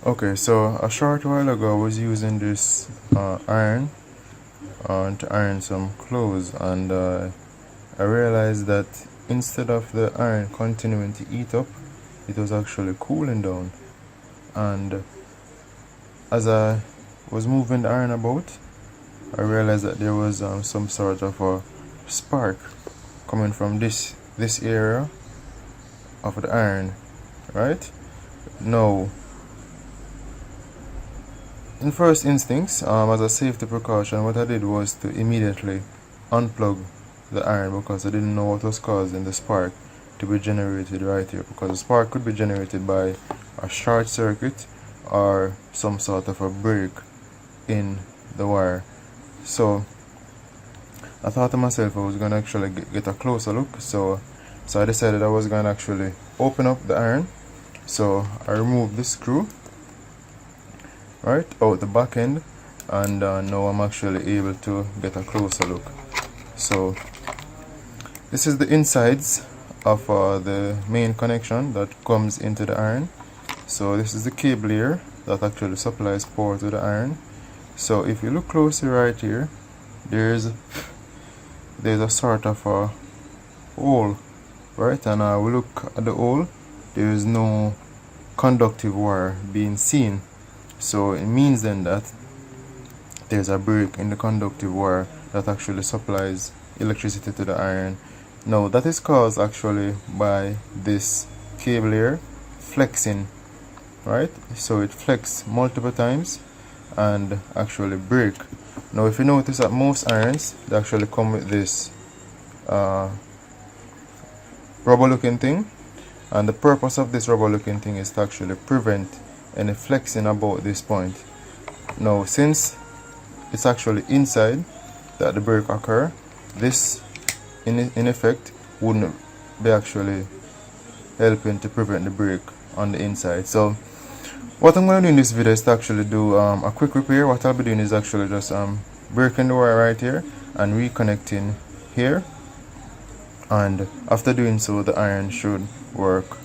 Okay, so a short while ago I was using this iron to iron some clothes, and I realized that instead of the iron continuing to heat up, it was actually cooling down. And as I was moving the iron about, I realized that there was some sort of a spark coming from this area of the iron, right? Now, in first instincts, as a safety precaution, what I did was to immediately unplug the iron, because I didn't know what was causing the spark to be generated right here, because the spark could be generated by a short circuit or some sort of a break in the wire. So I thought to myself I was going to actually get a closer look, so I decided I was going to actually open up the iron. So I removed the screw right out the back end, and now I'm actually able to get a closer look. So this is the insides of the main connection that comes into the iron. So this is the cable here that actually supplies power to the iron. So if you look closely right here, there's a sort of a hole, right? And we look at the hole, there is no conductive wire being seen. So it means then that there's a break in the conductive wire that actually supplies electricity to the iron. Now that is caused actually by this cable here flexing, right? So it flexes multiple times and actually break. Now if you notice that most irons, they actually come with this rubber looking thing, and the purpose of this rubber looking thing is to actually prevent any flexing about this point. Now since it's actually inside that the break occur, this in effect wouldn't be actually helping to prevent the break on the inside. So what I'm going to do in this video is to actually do a quick repair. What I'll be doing is actually just breaking the wire right here and reconnecting here, and after doing so the iron should work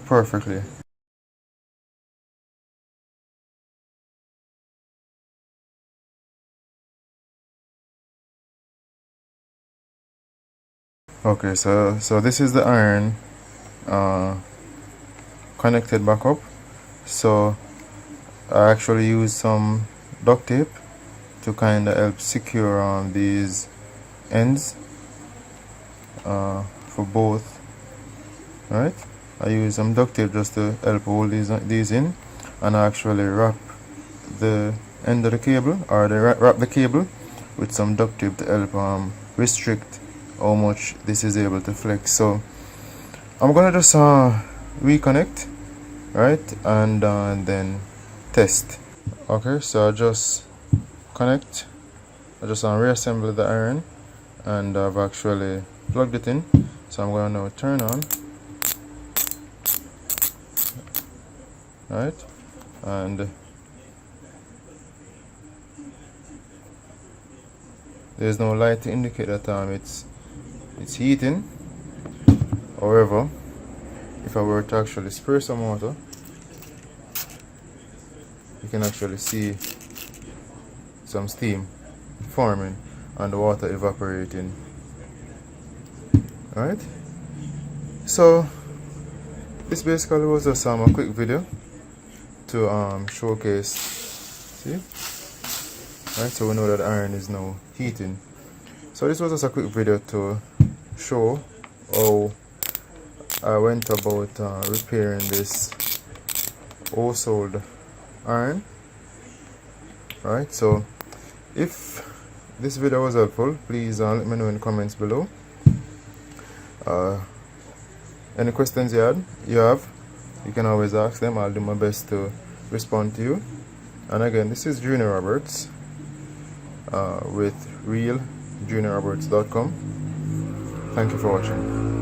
perfectly. Okay, so this is the iron connected back up. So I actually use some duct tape to kind of help secure these ends for both, right? I use some duct tape just to help hold these in, and I actually wrap the end of the cable, or wrap the cable with some duct tape to help restrict how much this is able to flex. So I'm gonna just reconnect, right, and then test. Okay, so I just reassemble the iron, and I've actually plugged it in. So I'm gonna now turn on, right, and there's no light to indicate that it's heating. However, if I were to actually spray some water, you can actually see some steam forming and the water evaporating, right? So this basically was just a quick video to showcase, see, right? So we know that iron is now heating. So this was just a quick video to show how I went about repairing this household iron, right? So if this video was helpful, please let me know in the comments below. Any questions you have, you can always ask them. I'll do my best to respond to you. And again, this is Junior Roberts with realjuniorroberts.com. Thank you for watching.